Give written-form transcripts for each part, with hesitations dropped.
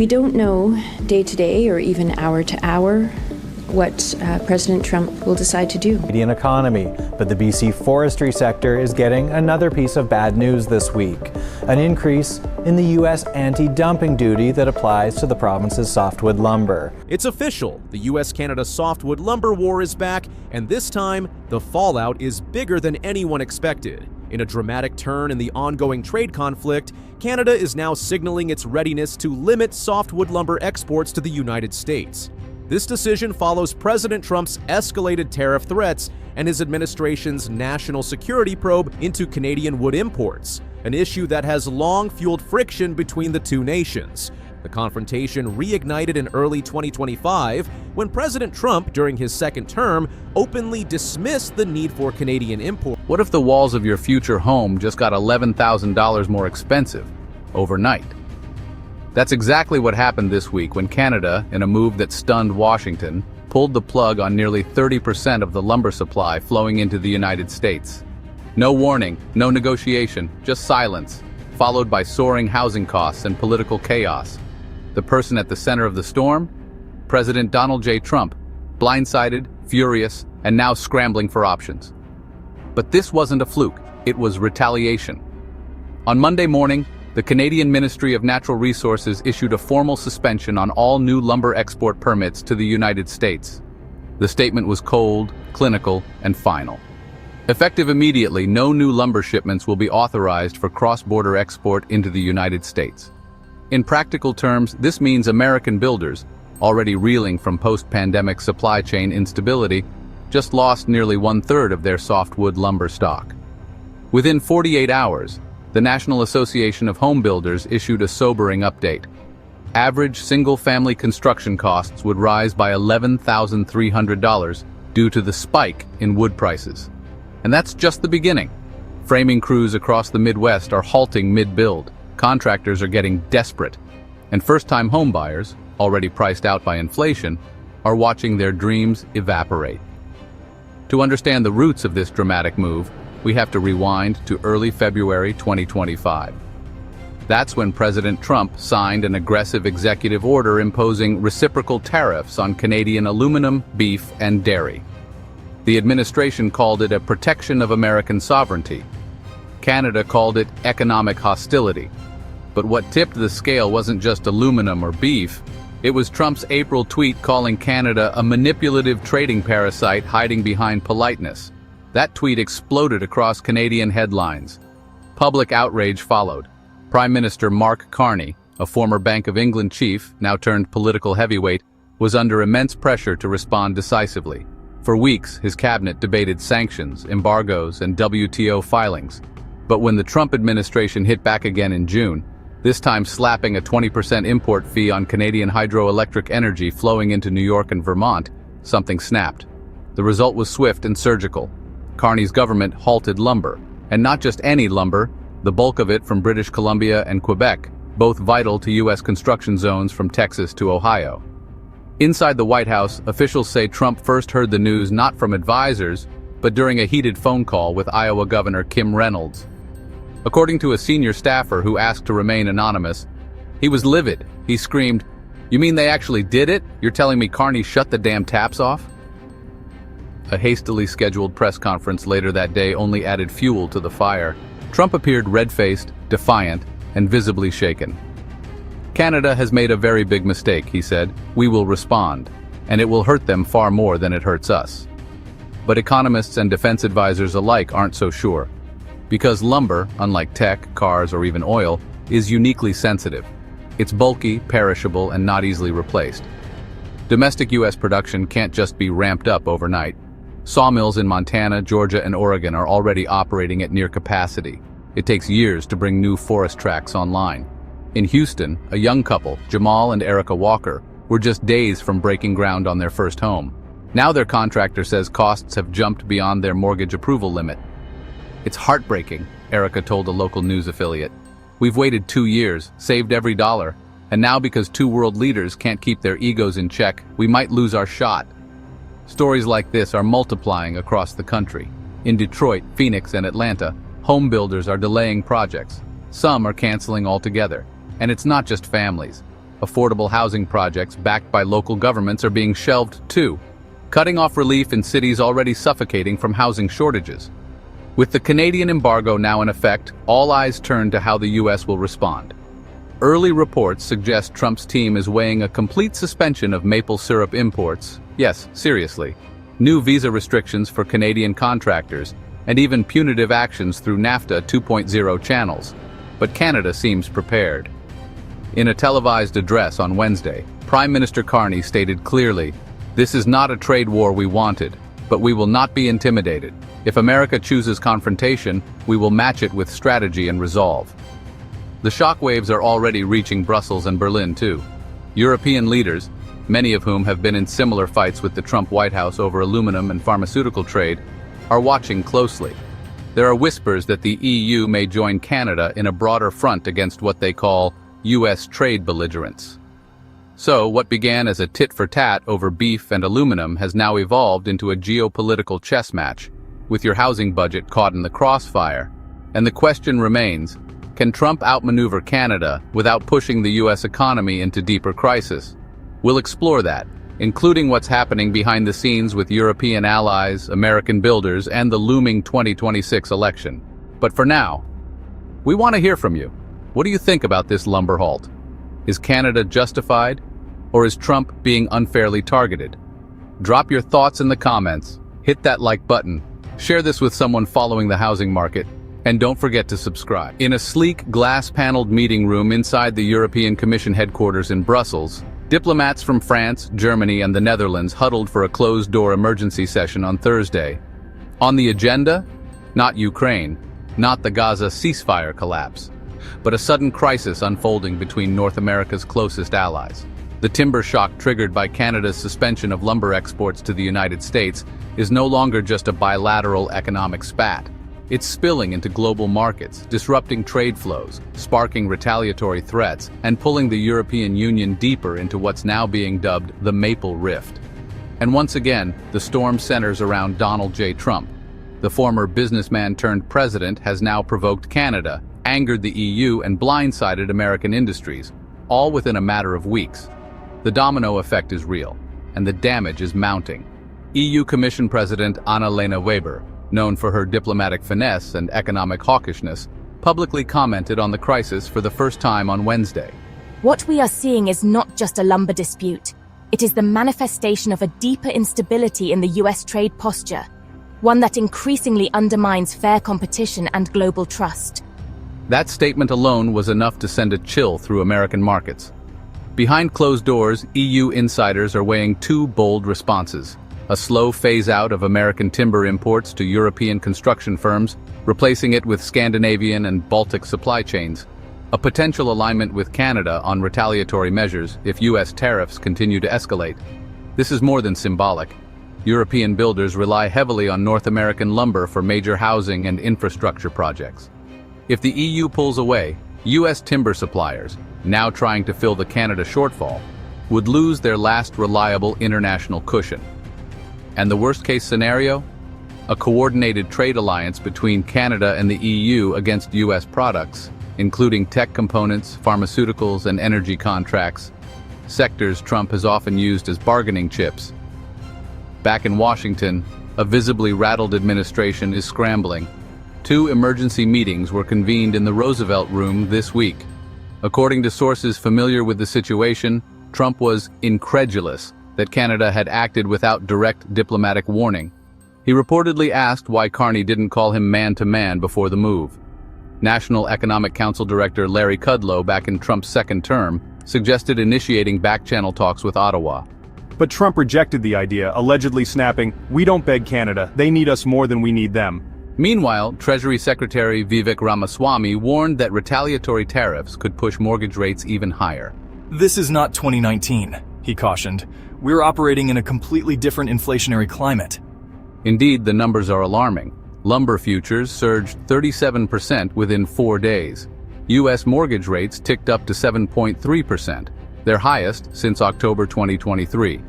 We don't know day to day or even hour to hour what President Trump will decide to do. Canadian economy, but the BC forestry sector is getting another piece of bad news this week. An increase in the U.S. anti-dumping duty that applies to the province's softwood lumber. It's official. The U.S.-Canada softwood lumber war is back, and this time, the fallout is bigger than anyone expected. In a dramatic turn in the ongoing trade conflict, Canada is now signaling its readiness to limit softwood lumber exports to the United States. This decision follows President Trump's escalated tariff threats and his administration's national security probe into Canadian wood imports, an issue that has long fueled friction between the two nations. The confrontation reignited in early 2025 when President Trump, during his second term, openly dismissed the need for Canadian imports. What if the walls of your future home just got $11,000 more expensive overnight? That's exactly what happened this week when Canada, in a move that stunned Washington, pulled the plug on nearly 30% of the lumber supply flowing into the United States. No warning, no negotiation, just silence, followed by soaring housing costs and political chaos. The person at the center of the storm? President Donald J. Trump, blindsided, furious, and now scrambling for options. But this wasn't a fluke, it was retaliation. On Monday morning, the Canadian Ministry of Natural Resources issued a formal suspension on all new lumber export permits to the United States. The statement was cold, clinical, and final. Effective immediately, no new lumber shipments will be authorized for cross-border export into the United States. In practical terms, this means American builders, already reeling from post-pandemic supply chain instability, just lost nearly one-third of their softwood lumber stock. Within 48 hours, the National Association of Home Builders issued a sobering update. Average single-family construction costs would rise by $11,300 due to the spike in wood prices. And that's just the beginning. Framing crews across the Midwest are halting mid-build. Contractors are getting desperate. And first-time homebuyers, already priced out by inflation, are watching their dreams evaporate. To understand the roots of this dramatic move, we have to rewind to early February 2025. That's when President Trump signed an aggressive executive order imposing reciprocal tariffs on Canadian aluminum, beef, and dairy. The administration called it a protection of American sovereignty. Canada called it economic hostility. But what tipped the scale wasn't just aluminum or beef, it was Trump's April tweet calling Canada a manipulative trading parasite hiding behind politeness. That tweet exploded across Canadian headlines. Public outrage followed. Prime Minister Mark Carney, a former Bank of England chief, now turned political heavyweight, was under immense pressure to respond decisively. For weeks, his cabinet debated sanctions, embargoes, and WTO filings. But when the Trump administration hit back again in June, this time slapping a 20% import fee on Canadian hydroelectric energy flowing into New York and Vermont, something snapped. The result was swift and surgical. Carney's government halted lumber, and not just any lumber, the bulk of it from British Columbia and Quebec, both vital to U.S. construction zones from Texas to Ohio. Inside the White House, officials say Trump first heard the news not from advisors, but during a heated phone call with Iowa Governor Kim Reynolds. According to a senior staffer who asked to remain anonymous, he was livid. He screamed, "You mean they actually did it? You're telling me Carney shut the damn taps off?" A hastily scheduled press conference later that day only added fuel to the fire. Trump appeared red-faced, defiant, and visibly shaken. "Canada has made a very big mistake," he said. "We will respond, and it will hurt them far more than it hurts us." But economists and defense advisors alike aren't so sure. Because lumber, unlike tech, cars, or even oil, is uniquely sensitive. It's bulky, perishable, and not easily replaced. Domestic U.S. production can't just be ramped up overnight. Sawmills in Montana, Georgia, and Oregon are already operating at near capacity. It takes years to bring new forest tracts online. In Houston, a young couple, Jamal and Erica Walker, were just days from breaking ground on their first home. Now their contractor says costs have jumped beyond their mortgage approval limit. "It's heartbreaking," Erica told a local news affiliate. "We've waited 2 years, saved every dollar, and now because two world leaders can't keep their egos in check, we might lose our shot." Stories like this are multiplying across the country. In Detroit, Phoenix, and Atlanta, home builders are delaying projects. Some are canceling altogether. And it's not just families. Affordable housing projects backed by local governments are being shelved too, cutting off relief in cities already suffocating from housing shortages. With the Canadian embargo now in effect, all eyes turn to how the U.S. will respond. Early reports suggest Trump's team is weighing a complete suspension of maple syrup imports. Yes, seriously. New visa restrictions for Canadian contractors, and even punitive actions through NAFTA 2.0 channels. But Canada seems prepared. In a televised address on Wednesday, Prime Minister Carney stated clearly, "This is not a trade war we wanted, but we will not be intimidated. If America chooses confrontation, we will match it with strategy and resolve." The shockwaves are already reaching Brussels and Berlin too. European leaders, many of whom have been in similar fights with the Trump White House over aluminum and pharmaceutical trade, are watching closely. There are whispers that the EU may join Canada in a broader front against what they call U.S. trade belligerents. So, what began as a tit-for-tat over beef and aluminum has now evolved into a geopolitical chess match, with your housing budget caught in the crossfire. And the question remains, can Trump outmaneuver Canada without pushing the U.S. economy into deeper crisis? We'll explore that, including what's happening behind the scenes with European allies, American builders, and the looming 2026 election. But for now, we want to hear from you. What do you think about this lumber halt? Is Canada justified, or is Trump being unfairly targeted? Drop your thoughts in the comments, hit that like button, share this with someone following the housing market, and don't forget to subscribe. In a sleek, glass-paneled meeting room inside the European Commission headquarters in Brussels, diplomats from France, Germany, and the Netherlands huddled for a closed-door emergency session on Thursday. On the agenda? Not Ukraine, not the Gaza ceasefire collapse, but a sudden crisis unfolding between North America's closest allies. The timber shock triggered by Canada's suspension of lumber exports to the United States is no longer just a bilateral economic spat. It's spilling into global markets, disrupting trade flows, sparking retaliatory threats, and pulling the European Union deeper into what's now being dubbed the Maple Rift. And once again, the storm centers around Donald J. Trump. The former businessman-turned-president has now provoked Canada, angered the EU, and blindsided American industries, all within a matter of weeks. The domino effect is real, and the damage is mounting. EU Commission President Annalena Weber, known for her diplomatic finesse and economic hawkishness, publicly commented on the crisis for the first time on Wednesday. What we are seeing is not just a lumber dispute. It is the manifestation of a deeper instability in the US trade posture, one that increasingly undermines fair competition and global trust. That statement alone was enough to send a chill through American markets. Behind closed doors, EU insiders are weighing two bold responses: a slow phase-out of American timber imports to European construction firms, replacing it with Scandinavian and Baltic supply chains, a potential alignment with Canada on retaliatory measures if U.S. tariffs continue to escalate. This is more than symbolic. European builders rely heavily on North American lumber for major housing and infrastructure projects. If the EU pulls away, U.S. timber suppliers, now trying to fill the Canada shortfall, would lose their last reliable international cushion. And the worst-case scenario? A coordinated trade alliance between Canada and the EU against U.S. products, including tech components, pharmaceuticals, and energy contracts, sectors Trump has often used as bargaining chips. Back in Washington, a visibly rattled administration is scrambling. 2 emergency meetings were convened in the Roosevelt Room this week. According to sources familiar with the situation, Trump was incredulous that Canada had acted without direct diplomatic warning. He reportedly asked why Carney didn't call him man-to-man before the move. National Economic Council Director Larry Kudlow, back in Trump's second term, suggested initiating back-channel talks with Ottawa. But Trump rejected the idea, allegedly snapping, "We don't beg Canada, they need us more than we need them." Meanwhile, Treasury Secretary Vivek Ramaswamy warned that retaliatory tariffs could push mortgage rates even higher. "This is not 2019, he cautioned. We're operating in a completely different inflationary climate." Indeed, the numbers are alarming. Lumber futures surged 37% within 4 days. U.S. mortgage rates ticked up to 7.3%, their highest since October 2023.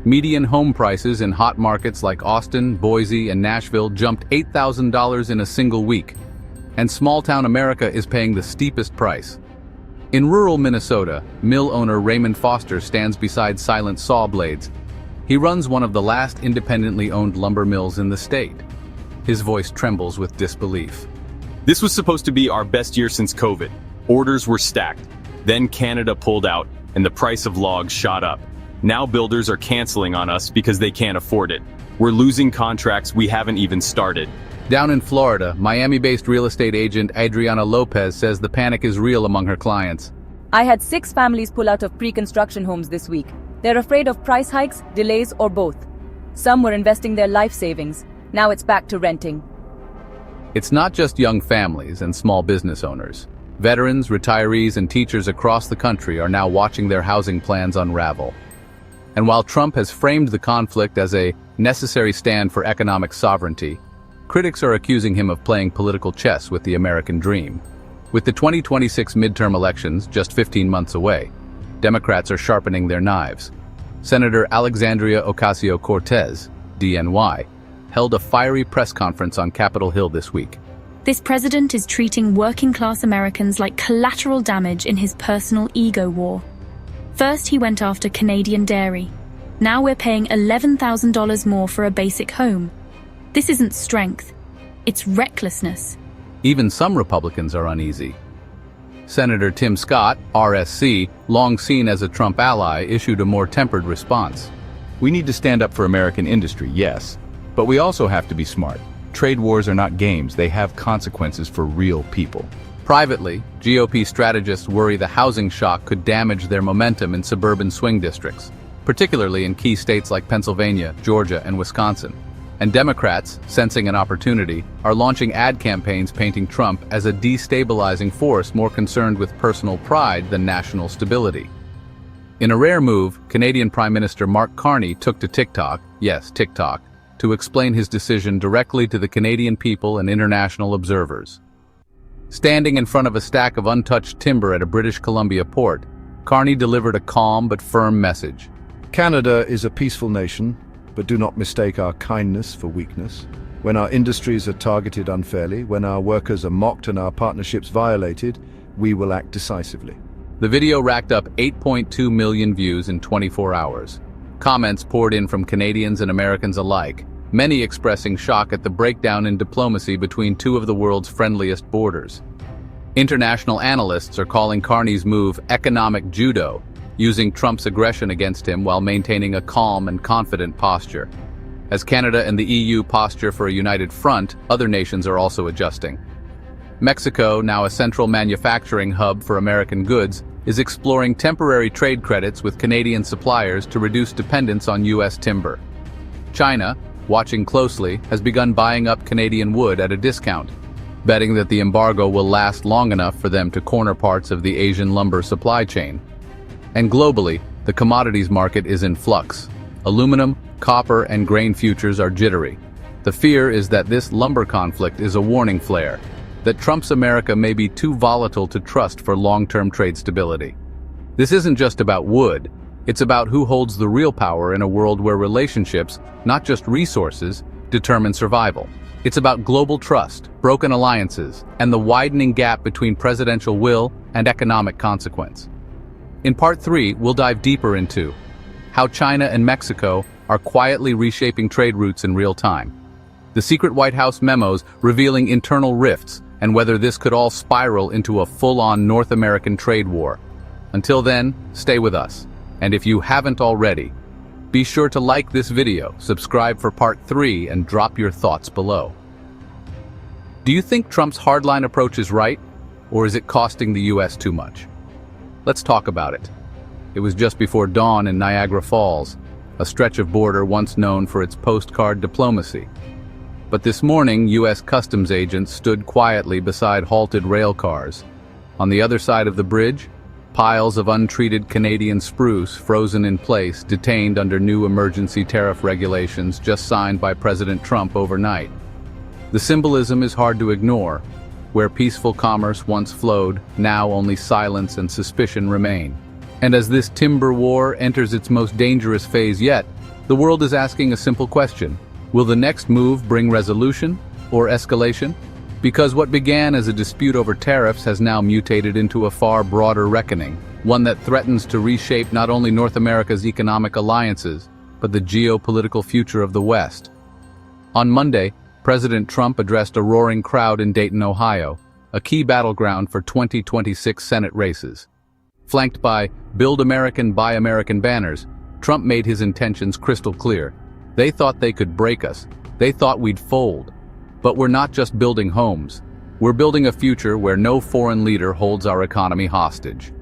Median home prices in hot markets like Austin, Boise, and Nashville jumped $8,000 in a single week. And small-town America is paying the steepest price. In rural Minnesota, mill owner Raymond Foster stands beside silent saw blades. He runs one of the last independently owned lumber mills in the state. His voice trembles with disbelief. This was supposed to be our best year since COVID. Orders were stacked. Then Canada pulled out, and the price of logs shot up. Now builders are canceling on us because they can't afford it. We're losing contracts we haven't even started. Down in Florida, Miami-based real estate agent Adriana Lopez says the panic is real among her clients. I had 6 families pull out of pre-construction homes this week. They're afraid of price hikes, delays, or both. Some were investing their life savings. Now it's back to renting. It's not just young families and small business owners. Veterans, retirees, and teachers across the country are now watching their housing plans unravel. And while Trump has framed the conflict as a necessary stand for economic sovereignty, critics are accusing him of playing political chess with the American dream. With the 2026 midterm elections just 15 months away, Democrats are sharpening their knives. Senator Alexandria Ocasio-Cortez, DNY, held a fiery press conference on Capitol Hill this week. This president is treating working-class Americans like collateral damage in his personal ego war. First, he went after Canadian dairy. Now we're paying $11,000 more for a basic home. This isn't strength. It's recklessness. Even some Republicans are uneasy. Senator Tim Scott, RSC, long seen as a Trump ally, issued a more tempered response. We need to stand up for American industry, yes, but we also have to be smart. Trade wars are not games, they have consequences for real people. Privately, GOP strategists worry the housing shock could damage their momentum in suburban swing districts, particularly in key states like Pennsylvania, Georgia, and Wisconsin. And Democrats, sensing an opportunity, are launching ad campaigns painting Trump as a destabilizing force more concerned with personal pride than national stability. In a rare move, Canadian Prime Minister Mark Carney took to TikTok, yes, TikTok, to explain his decision directly to the Canadian people and international observers. Standing in front of a stack of untouched timber at a British Columbia port, Carney delivered a calm but firm message. Canada is a peaceful nation, but do not mistake our kindness for weakness. When our industries are targeted unfairly, when our workers are mocked and our partnerships violated, we will act decisively. The video racked up 8.2 million views in 24 hours. Comments poured in from Canadians and Americans alike, many expressing shock at the breakdown in diplomacy between two of the world's friendliest borders. International analysts are calling Carney's move economic judo, using Trump's aggression against him while maintaining a calm and confident posture. As Canada and the EU posture for a united front, other nations are also adjusting. Mexico, now a central manufacturing hub for American goods, is exploring temporary trade credits with Canadian suppliers to reduce dependence on U.S. timber. China, watching closely, has begun buying up Canadian wood at a discount, betting that the embargo will last long enough for them to corner parts of the Asian lumber supply chain. And globally, the commodities market is in flux. Aluminum, copper, and grain futures are jittery. The fear is that this lumber conflict is a warning flare, that Trump's America may be too volatile to trust for long-term trade stability. This isn't just about wood, it's about who holds the real power in a world where relationships, not just resources, determine survival. It's about global trust, broken alliances, and the widening gap between presidential will and economic consequence. In Part 3, we'll dive deeper into how China and Mexico are quietly reshaping trade routes in real time, the secret White House memos revealing internal rifts, and whether this could all spiral into a full-on North American trade war. Until then, stay with us. And if you haven't already, be sure to like this video, subscribe for Part 3, and drop your thoughts below. Do you think Trump's hardline approach is right, or is it costing the U.S. too much? Let's talk about it. It was just before dawn in Niagara Falls, a stretch of border once known for its postcard diplomacy. But this morning, U.S. Customs agents stood quietly beside halted rail cars. On the other side of the bridge, piles of untreated Canadian spruce frozen in place, detained under new emergency tariff regulations just signed by President Trump overnight. The symbolism is hard to ignore. Where peaceful commerce once flowed, now only silence and suspicion remain. And as this timber war enters its most dangerous phase yet, the world is asking a simple question. Will the next move bring resolution or escalation? Because what began as a dispute over tariffs has now mutated into a far broader reckoning, one that threatens to reshape not only North America's economic alliances, but the geopolitical future of the West. On Monday, President Trump addressed a roaring crowd in Dayton, Ohio, a key battleground for 2026 Senate races. Flanked by "Build American, Buy American" banners, Trump made his intentions crystal clear. They thought they could break us. They thought we'd fold. But we're not just building homes. We're building a future where no foreign leader holds our economy hostage.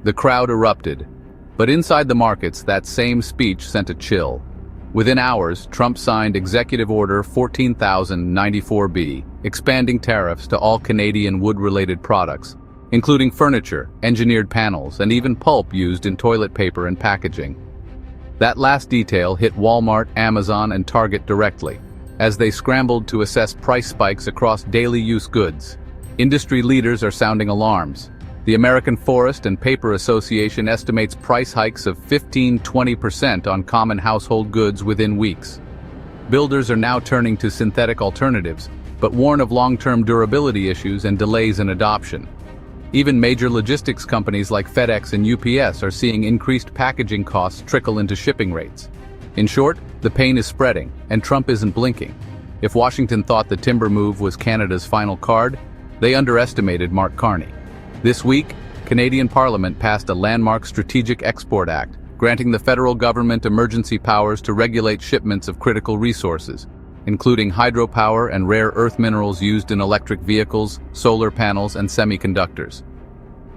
The crowd erupted. But inside the markets, that same speech sent a chill. Within hours, Trump signed Executive Order 14,094B, expanding tariffs to all Canadian wood-related products, including furniture, engineered panels, and even pulp used in toilet paper and packaging. That last detail hit Walmart, Amazon, and Target directly, as they scrambled to assess price spikes across daily-use goods. Industry leaders are sounding alarms. The American Forest and Paper Association estimates price hikes of 15–20% on common household goods within weeks. Builders are now turning to synthetic alternatives, but warn of long-term durability issues and delays in adoption. Even major logistics companies like FedEx and UPS are seeing increased packaging costs trickle into shipping rates. In short, the pain is spreading, and Trump isn't blinking. If Washington thought the timber move was Canada's final card, they underestimated Mark Carney. This week, Canadian Parliament passed a landmark Strategic Export Act, granting the federal government emergency powers to regulate shipments of critical resources, including hydropower and rare earth minerals used in electric vehicles, solar panels, and semiconductors.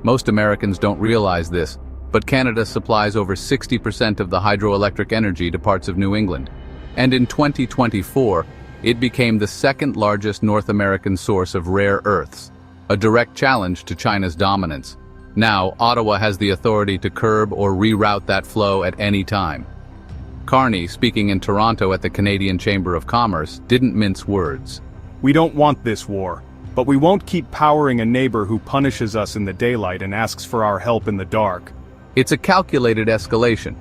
Most Americans don't realize this, but Canada supplies over 60% of the hydroelectric energy to parts of New England. And in 2024, it became the second largest North American source of rare earths, a direct challenge to China's dominance. Now, Ottawa has the authority to curb or reroute that flow at any time. Carney, speaking in Toronto at the Canadian Chamber of Commerce, didn't mince words. We don't want this war, but we won't keep powering a neighbor who punishes us in the daylight and asks for our help in the dark. It's a calculated escalation,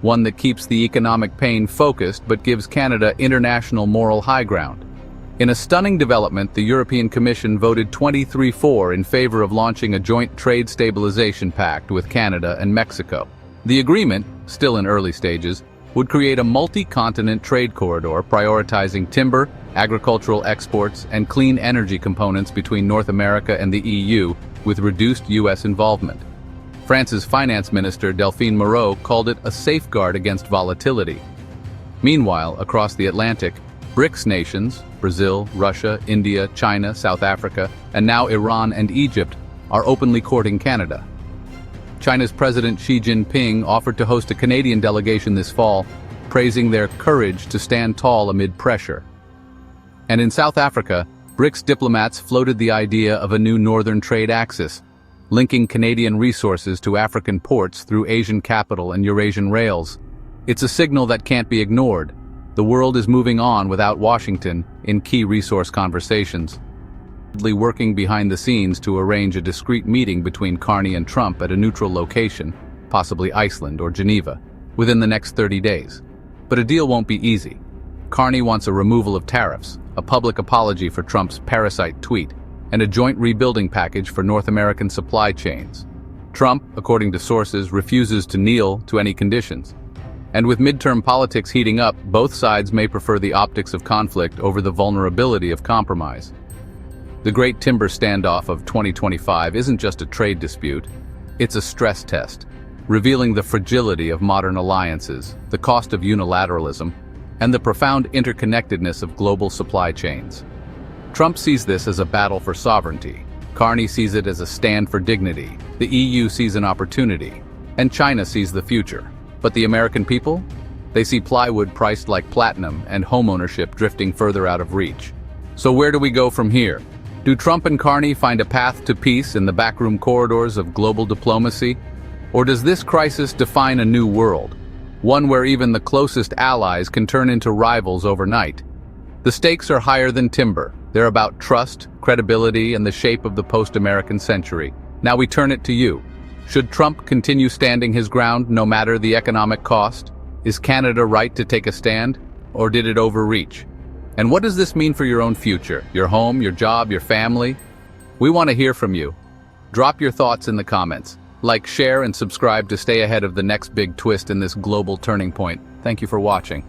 one that keeps the economic pain focused but gives Canada international moral high ground. In a stunning development, the European Commission voted 23-4 in favor of launching a joint trade stabilization pact with Canada and Mexico. The agreement, still in early stages, would create a multi-continent trade corridor prioritizing timber, agricultural exports, and clean energy components between North America and the EU, with reduced U.S. involvement. France's finance minister Delphine Moreau called it a safeguard against volatility. Meanwhile, across the Atlantic, BRICS nations, Brazil, Russia, India, China, South Africa, and now Iran and Egypt, are openly courting Canada. China's President Xi Jinping offered to host a Canadian delegation this fall, praising their courage to stand tall amid pressure. And in South Africa, BRICS diplomats floated the idea of a new northern trade axis, linking Canadian resources to African ports through Asian capital and Eurasian rails. It's a signal that can't be ignored. The world is moving on without Washington in key resource conversations. Working behind the scenes to arrange a discreet meeting between Carney and Trump at a neutral location, possibly Iceland or Geneva, within the next 30 days. But a deal won't be easy. Carney wants a removal of tariffs, a public apology for Trump's parasite tweet, and a joint rebuilding package for North American supply chains. Trump, according to sources, refuses to kneel to any conditions. And with midterm politics heating up, both sides may prefer the optics of conflict over the vulnerability of compromise. The Great Timber Standoff of 2025 isn't just a trade dispute, it's a stress test, revealing the fragility of modern alliances, the cost of unilateralism, and the profound interconnectedness of global supply chains. Trump sees this as a battle for sovereignty. Carney sees it as a stand for dignity. The EU sees an opportunity, and China sees the future. But the American people? They see plywood priced like platinum and homeownership drifting further out of reach. So where do we go from here? Do Trump and Carney find a path to peace in the backroom corridors of global diplomacy? Or does this crisis define a new world? One where even the closest allies can turn into rivals overnight. The stakes are higher than timber. They're about trust, credibility, and the shape of the post-American century. Now we turn it to you. Should Trump continue standing his ground no matter the economic cost? Is Canada right to take a stand, or did it overreach? And what does this mean for your own future, your home, your job, your family? We want to hear from you. Drop your thoughts in the comments. Like, share, and subscribe to stay ahead of the next big twist in this global turning point. Thank you for watching.